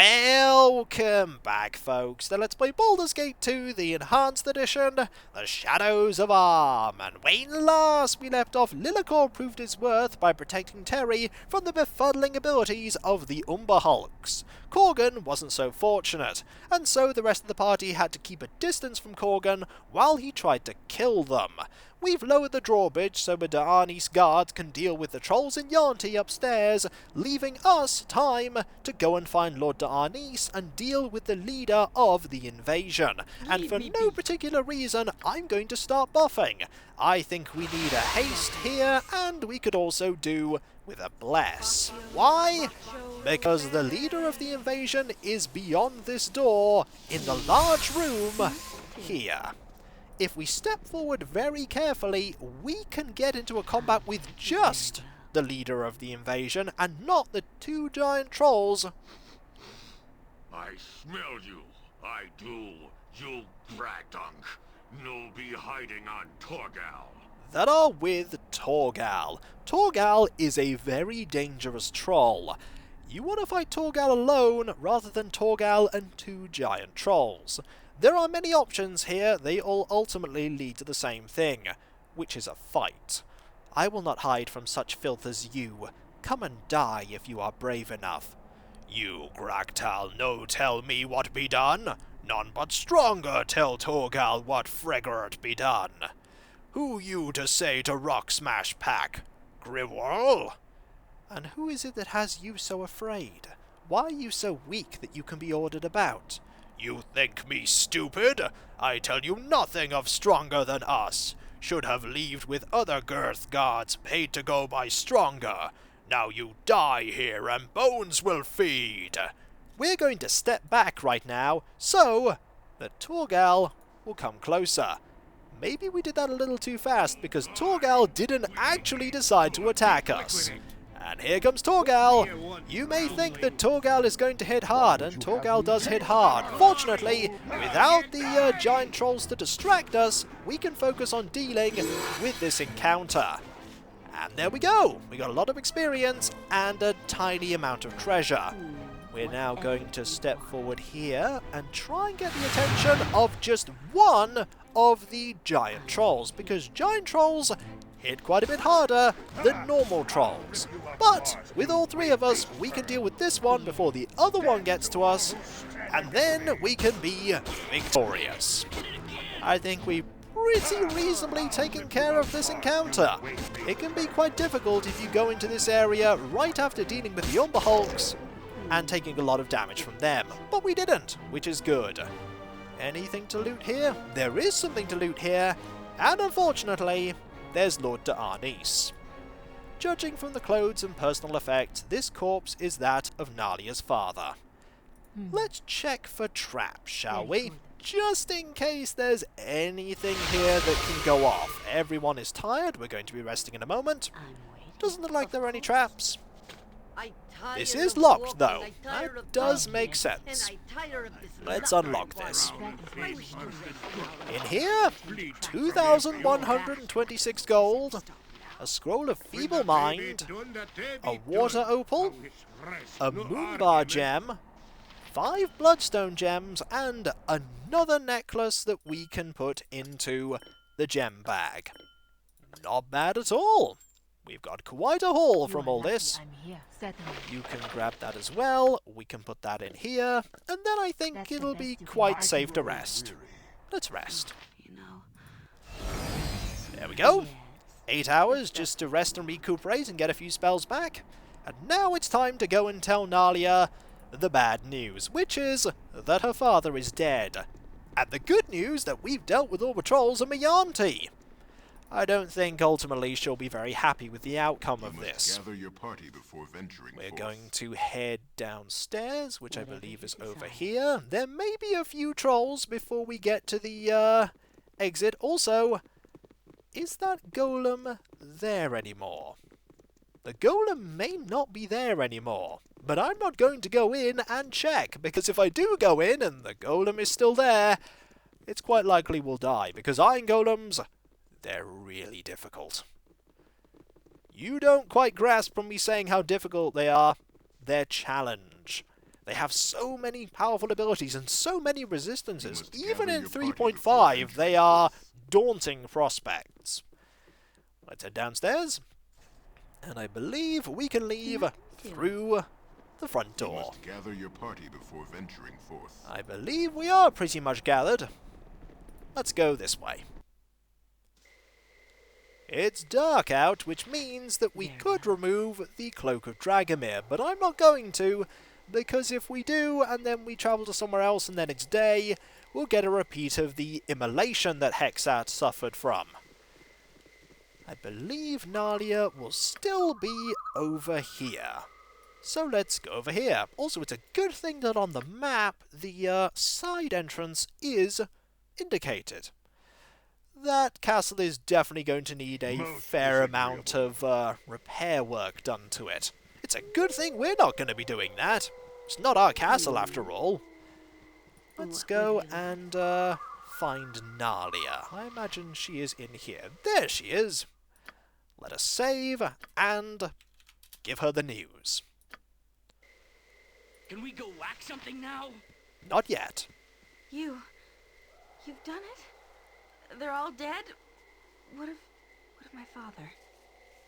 Welcome back, folks, to Let's Play Baldur's Gate 2, the Enhanced Edition, The Shadows of Arm. And when last we left off, Lillicor proved his worth by protecting Terry from the befuddling abilities of the Umber Hulks. Corgan wasn't so fortunate, and so the rest of the party had to keep a distance from Corgan while he tried to kill them. We've lowered the drawbridge so Da'ani's guards can deal with the trolls in Yanti upstairs, leaving us time to go and find Lord Da'anis and deal with the leader of the invasion. And for no particular reason, I'm going to start buffing. I think we need a haste here, and we could also do with a bless. Why? Because the leader of the invasion is beyond this door, in the large room here. If we step forward very carefully, we can get into a combat with just the leader of the invasion and not the two giant trolls. I smell you. I do. You bragdunk. No be hiding on Torgal. That are with Torgal. Torgal is a very dangerous troll. You want to fight Torgal alone rather than Torgal and two giant trolls. There are many options here, they all ultimately lead to the same thing, which is a fight. I will not hide from such filth as you. Come and die if you are brave enough. You, Gragtal, no tell me what be done. None but stronger tell Torgal what freggert be done. Who you to say to rock smash pack? Grivol? And who is it that has you so afraid? Why are you so weak that you can be ordered about? You think me stupid? I tell you nothing of stronger than us. Should have leaved with other girth guards paid to go by stronger. Now you die here and bones will feed. We're going to step back right now, so that Torgal will come closer. Maybe we did that a little too fast, because Torgal didn't actually decide to attack us. And here comes Torgal. You may think that Torgal is going to hit hard, and Torgal does hit hard. Fortunately, without the giant trolls to distract us, we can focus on dealing with this encounter. And there we go. We got a lot of experience and a tiny amount of treasure. We're now going to step forward here and try and get the attention of just one of the giant trolls, because giant trolls hit quite a bit harder than normal trolls. But with all three of us, we can deal with this one before the other one gets to us, and then we can be victorious. I think we've pretty reasonably taken care of this encounter. It can be quite difficult if you go into this area right after dealing with the Umber Hulks and taking a lot of damage from them, but we didn't, which is good. Anything to loot here? There is something to loot here, and unfortunately, there's Lord Da'anis. Judging from the clothes and personal effects, this corpse is that of Nalia's father. Let's check for traps, shall we? Just in case there's anything here that can go off. Everyone is tired, we're going to be resting in a moment. Doesn't look like there are any traps. This is locked, though. That does make sense. Let's unlock this. In here, 2,126 gold, a scroll of feeble mind, a water opal, a moonbar gem, 5 bloodstone gems, and another necklace that we can put into the gem bag. Not bad at all. We've got quite a haul from all this. You can grab that as well. We can put that in here. And then I think it'll be quite safe to rest. Let's rest. There we go. 8 hours just to rest and recuperate and get a few spells back. And now it's time to go and tell Nalia the bad news, which is that her father is dead. And the good news that we've dealt with all the trolls in Mayanti. I don't think ultimately she'll be very happy with the outcome of this. We're going to head downstairs, which I believe is over here. There may be a few trolls before we get to the exit. Also, is that golem there anymore? The golem may not be there anymore, but I'm not going to go in and check, because if I do go in and the golem is still there, it's quite likely we'll die, because iron golems, they're really difficult. You don't quite grasp from me saying how difficult they are. Their challenge. They have so many powerful abilities and so many resistances. must Even gather in your party before 3.5, they venturing are forth. daunting prospects. Let's head downstairs, and I believe we can leave through the front You door. must gather your party before venturing forth. I believe we are pretty much gathered. Let's go this way. It's dark out, which means that we could remove the Cloak of Dragomir, but I'm not going to, because if we do, and then we travel to somewhere else and then it's day, we'll get a repeat of the immolation that Hexat suffered from. I believe Nalia will still be over here. So let's go over here. Also, it's a good thing that on the map, the side entrance is indicated. That castle is definitely going to need a Most fair amount disagreeable. of repair work done to it. It's a good thing we're not going to be doing that. It's not our castle after all. Let's go and find Nalia. I imagine she is in here. There she is. Let us save and give her the news. Can we go whack something now? Not yet. You've done it? They're all dead? What of my father?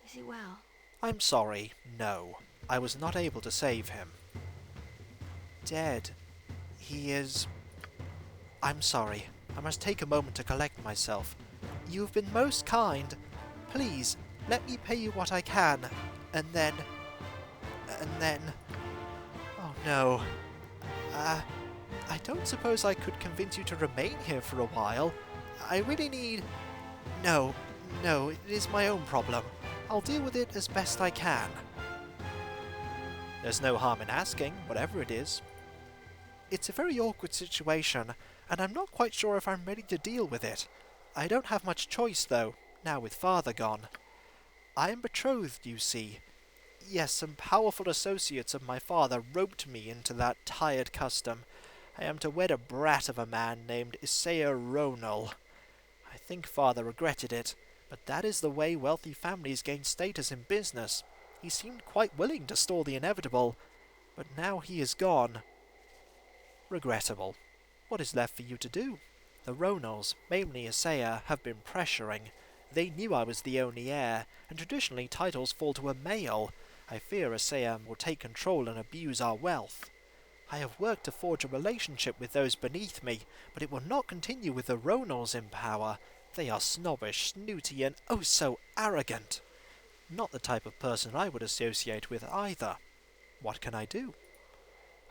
Is he well? I'm sorry, no. I was not able to save him. Dead. He is... I'm sorry. I must take a moment to collect myself. You've been most kind. Please, let me pay you what I can. And then... Oh no. I don't suppose I could convince you to remain here for a while. I really need... No, it is my own problem. I'll deal with it as best I can. There's no harm in asking, whatever it is. It's a very awkward situation, and I'm not quite sure if I'm ready to deal with it. I don't have much choice, though, now with Father gone. I am betrothed, you see. Yes, some powerful associates of my father roped me into that tired custom. I am to wed a brat of a man named Isaiah Ronal. I think Father regretted it, but that is the way wealthy families gain status in business. He seemed quite willing to stall the inevitable, but now he is gone. Regrettable. What is left for you to do? The Ronals, mainly Isaiah, have been pressuring. They knew I was the only heir, and traditionally titles fall to a male. I fear Isaiah will take control and abuse our wealth. I have worked to forge a relationship with those beneath me, but it will not continue with the Ronals in power. They are snobbish, snooty, and oh so arrogant. Not the type of person I would associate with either. What can I do?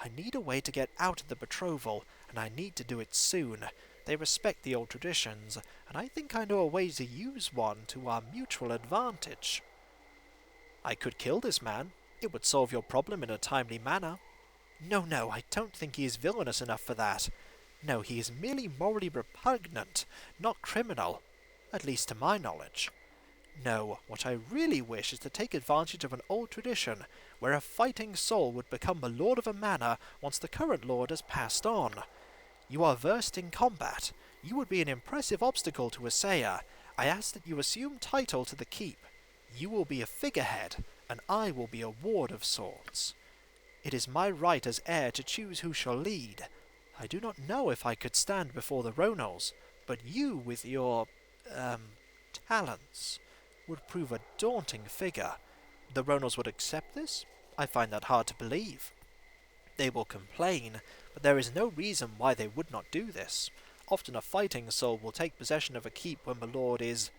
I need a way to get out of the betrothal, and I need to do it soon. They respect the old traditions, and I think I know a way to use one to our mutual advantage. I could kill this man. It would solve your problem in a timely manner. No, I don't think he is villainous enough for that. No, he is merely morally repugnant, not criminal, at least to my knowledge. No, what I really wish is to take advantage of an old tradition, where a fighting soul would become the lord of a manor once the current lord has passed on. You are versed in combat. You would be an impressive obstacle to Isaiah. I ask that you assume title to the keep. You will be a figurehead, and I will be a ward of sorts. It is my right as heir to choose who shall lead. I do not know if I could stand before the Ronals, but you, with your, talents, would prove a daunting figure. The Ronals would accept this? I find that hard to believe. They will complain, but there is no reason why they would not do this. Often a fighting soul will take possession of a keep when the lord is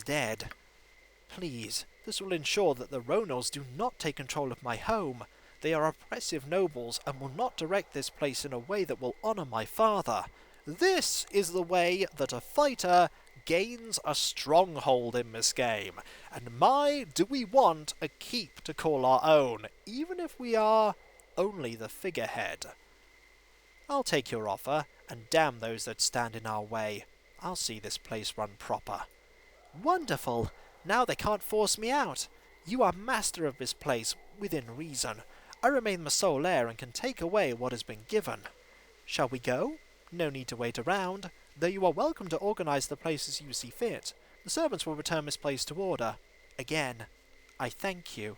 dead. Please, this will ensure that the Ronals do not take control of my home. They are oppressive nobles and will not direct this place in a way that will honour my father. This is the way that a fighter gains a stronghold in this game. And my, do we want a keep to call our own, even if we are only the figurehead. I'll take your offer, and damn those that stand in our way. I'll see this place run proper. Wonderful! Now they can't force me out. You are master of this place, within reason. I remain the sole heir and can take away what has been given. Shall we go? No need to wait around, though you are welcome to organise the place as you see fit. The servants will return this place to order. Again, I thank you.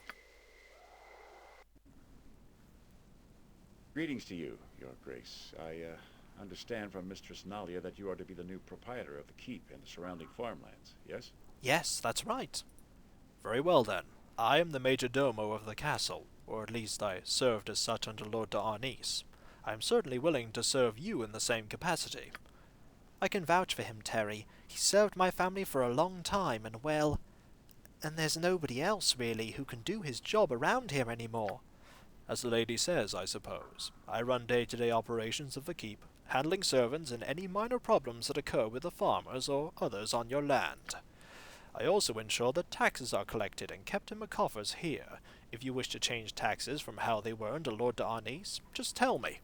Greetings to you, Your Grace. I understand from Mistress Nalia that you are to be the new proprietor of the keep and the surrounding farmlands, yes? Yes, that's right. Very well then. I am the major domo of the castle, or at least I served as such under Lord d'Arnis. I am certainly willing to serve you in the same capacity. I can vouch for him, Terry. He served my family for a long time, and well, and there's nobody else, really, who can do his job around here anymore. As the lady says, I suppose. I run day-to-day operations of the keep, handling servants and any minor problems that occur with the farmers or others on your land. I also ensure that taxes are collected and kept in the coffers here. If you wish to change taxes from how they were under Lord d'Arnis, just tell me.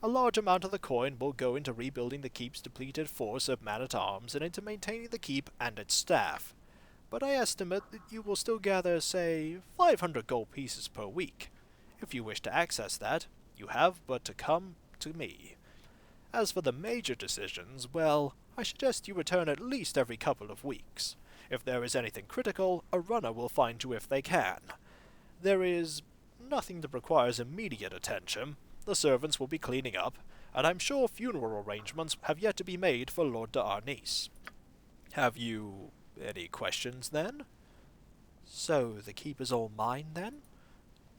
A large amount of the coin will go into rebuilding the keep's depleted force of men-at-arms and into maintaining the keep and its staff. But I estimate that you will still gather, say, 500 gold pieces per week. If you wish to access that, you have but to come to me. As for the major decisions, well, I suggest you return at least every couple of weeks. If there is anything critical, a runner will find you if they can. There is nothing that requires immediate attention. The servants will be cleaning up, and I'm sure funeral arrangements have yet to be made for Lord d'Arnis. Have you any questions, then? So the keep is all mine, then?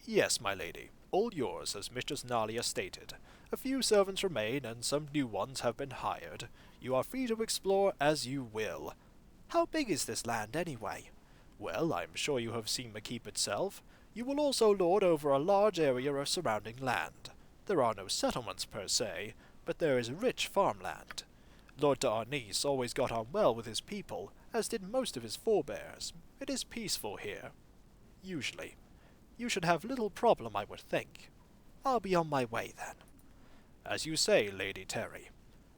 Yes, my lady, all yours, as Mistress Nalia stated. A few servants remain, and some new ones have been hired. You are free to explore as you will. How big is this land, anyway? Well, I'm sure you have seen the keep itself. You will also lord over a large area of surrounding land. There are no settlements per se, but there is rich farmland. Lord d'Arnis always got on well with his people, as did most of his forebears. It is peaceful here. Usually. You should have little problem, I would think. I'll be on my way, then. As you say, Lady Terry.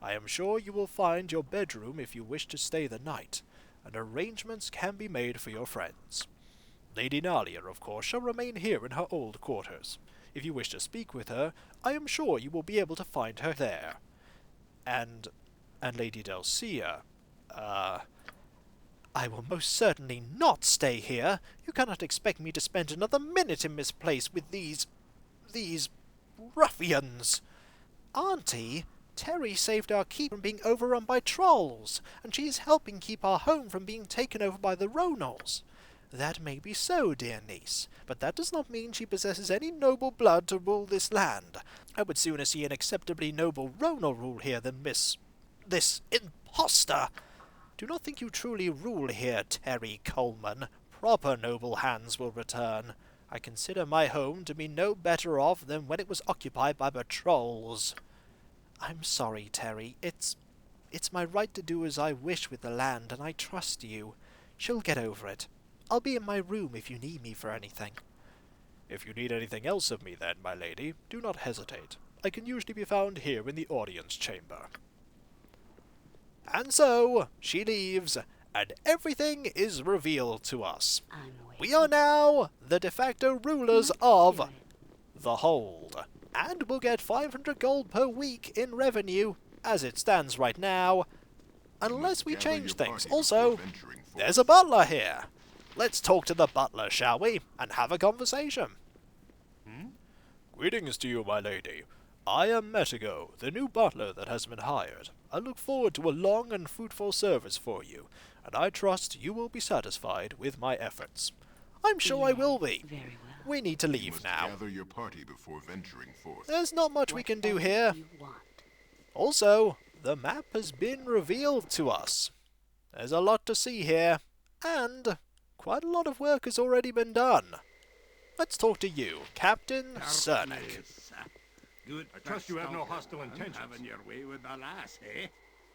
I am sure you will find your bedroom if you wish to stay the night, and arrangements can be made for your friends. Lady Nalia, of course, shall remain here in her old quarters. If you wish to speak with her, I am sure you will be able to find her there. And Lady Delcia, I will most certainly not stay here. You cannot expect me to spend another minute in this place with these ruffians. Auntie, Terry saved our keep from being overrun by trolls, and she is helping keep our home from being taken over by the Ronals. That may be so, dear niece, but that does not mean she possesses any noble blood to rule this land. I would sooner see an acceptably noble Ronal rule here than this impostor. Do not think you truly rule here, Terry Coleman. Proper noble hands will return. I consider my home to be no better off than when it was occupied by the trolls. I'm sorry, Terry. It's my right to do as I wish with the land, and I trust you. She'll get over it. I'll be in my room if you need me for anything. If you need anything else of me, then, my lady, do not hesitate. I can usually be found here in the audience chamber. And so, she leaves, and everything is revealed to us. We are now the de facto rulers of the Hold, and will get 500 gold per week in revenue, as it stands right now, unless we change things. Also, there's a butler here. Let's talk to the butler, shall we, and have a conversation. Greetings to you, my lady. I am Metigo, the new butler that has been hired. I look forward to a long and fruitful service for you, and I trust you will be satisfied with my efforts. I'm sure I will be. Very well. We need to leave now. Gather your party before venturing forth. There's not much we can do here. You want. Also, the map has been revealed to us. There's a lot to see here, and quite a lot of work has already been done. Let's talk to you, Captain Cernick. Good. I trust you have no hostile intentions. Having your way with the lass, eh?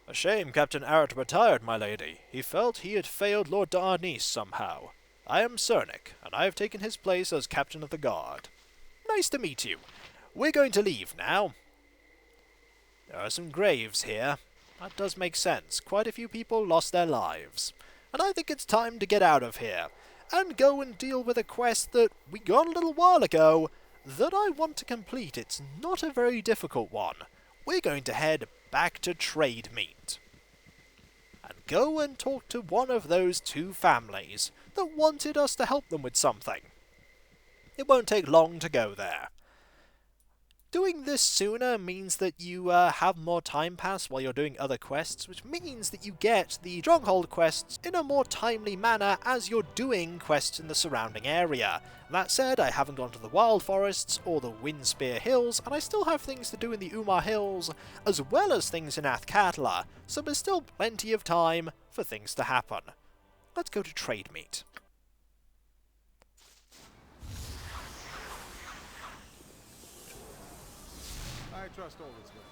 A shame Captain Arrett retired, my lady. He felt he had failed Lord d'Arnis somehow. I am Cernick, and I have taken his place as Captain of the Guard. Nice to meet you. We're going to leave now. There are some graves here. That does make sense. Quite a few people lost their lives. And I think it's time to get out of here, and go and deal with a quest that we got a little while ago, that I want to complete. It's not a very difficult one. We're going to head back to Trademeet, and go and talk to one of those two families that wanted us to help them with something. It won't take long to go there. Doing this sooner means that you have more time pass while you're doing other quests, which means that you get the stronghold quests in a more timely manner as you're doing quests in the surrounding area. That said, I haven't gone to the Wild Forests or the Windspear Hills, and I still have things to do in the Umar Hills, as well as things in Athkatla, so there's still plenty of time for things to happen. Let's go to Trademeet. I trust all is well.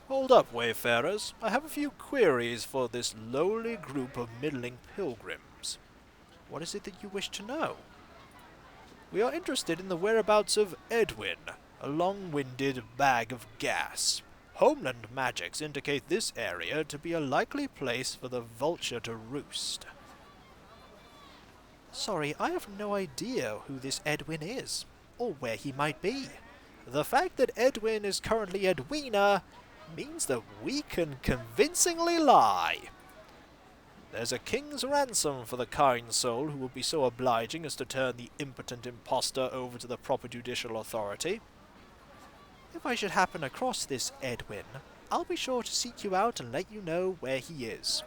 Hold up, wayfarers. I have a few queries for this lowly group of middling pilgrims. What is it that you wish to know? We are interested in the whereabouts of Edwin, a long-winded bag of gas. Homeland magics indicate this area to be a likely place for the vulture to roost. Sorry, I have no idea who this Edwin is, or where he might be. The fact that Edwin is currently Edwina means that we can convincingly lie. There's a king's ransom for the kind soul who will be so obliging as to turn the impotent impostor over to the proper judicial authority. If I should happen across this Edwin, I'll be sure to seek you out and let you know where he is.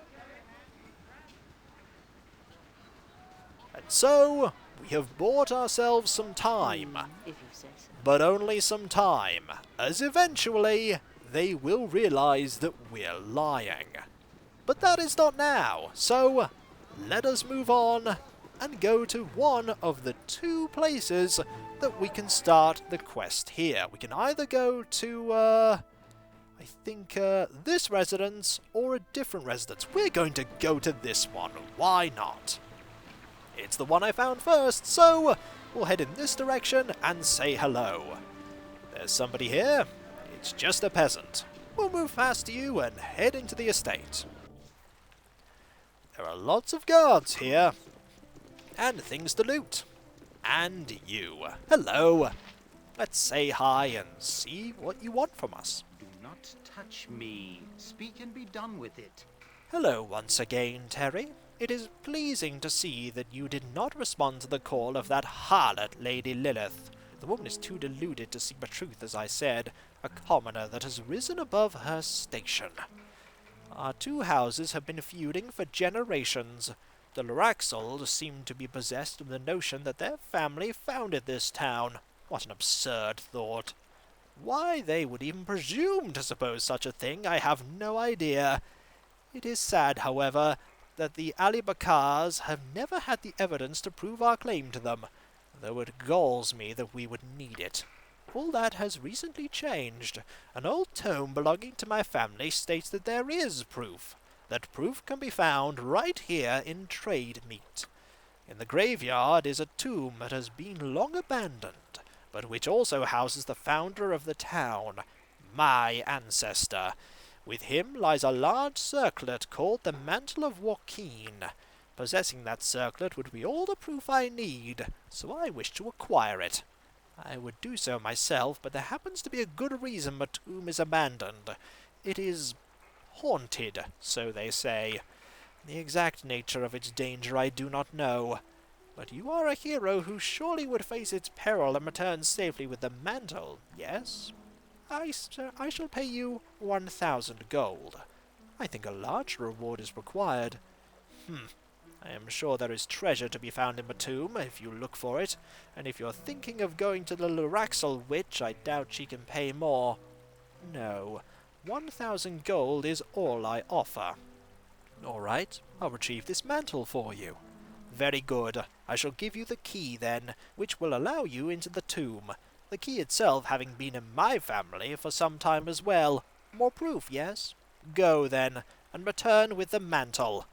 And so, we have bought ourselves some time. If you say so. But only some time, as eventually they will realize that we're lying. But that is not now, so let us move on and go to one of the two places that we can start the quest here. We can either go to, I think, this residence or a different residence. We're going to go to this one. Why not? It's the one I found first, so we'll head in this direction and say hello. There's somebody here. It's just a peasant. We'll move past you and head into the estate. There are lots of guards here. And things to loot. And you. Hello. Let's say hi and see what you want from us. Do not touch me. Speak and be done with it. Hello once again, Terry. It is pleasing to see that you did not respond to the call of that harlot, Lady Lilith. The woman is too deluded to see the truth, as I said, a commoner that has risen above her station. Our two houses have been feuding for generations. The Luraxels seem to be possessed of the notion that their family founded this town. What an absurd thought. Why they would even presume to suppose such a thing, I have no idea. It is sad, however, that the Ali Bakars have never had the evidence to prove our claim to them, though it galls me that we would need it. All that has recently changed. An old tome belonging to my family states that there is proof. That proof can be found right here in Trademeet. In the graveyard is a tomb that has been long abandoned, but which also houses the founder of the town, my ancestor. With him lies a large circlet called the Mantle of Joaquin. Possessing that circlet would be all the proof I need, so I wish to acquire it. I would do so myself, but there happens to be a good reason the tomb is abandoned. It is haunted, so they say. The exact nature of its danger I do not know. But you are a hero who surely would face its peril and return safely with the mantle, yes? I shall pay you 1,000 gold. I think a large reward is required. I am sure there is treasure to be found in the tomb, if you look for it, and if you're thinking of going to the Luraxel witch, I doubt she can pay more. No, 1,000 gold is all I offer. All right, I'll retrieve this mantle for you. Very good. I shall give you the key, then, which will allow you into the tomb. The key itself having been in my family for some time as well. More proof, yes? Go, then, and return with the mantle.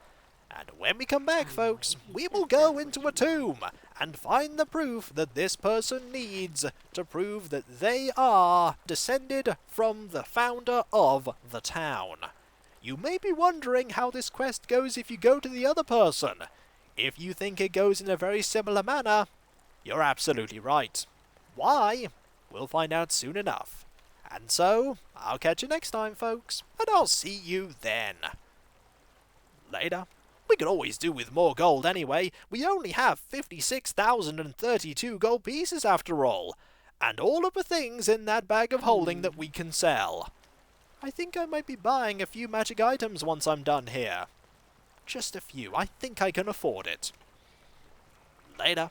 And when we come back, folks, we will go into a tomb and find the proof that this person needs to prove that they are descended from the founder of the town. You may be wondering how this quest goes if you go to the other person. If you think it goes in a very similar manner, you're absolutely right. Why? We'll find out soon enough. And so, I'll catch you next time, folks, and I'll see you then. Later. We could always do with more gold anyway. We only have 56,032 gold pieces after all. and all of the things in that bag of holding that we can sell. I think I might be buying a few magic items once I'm done here. Just a few. I think I can afford it. Later.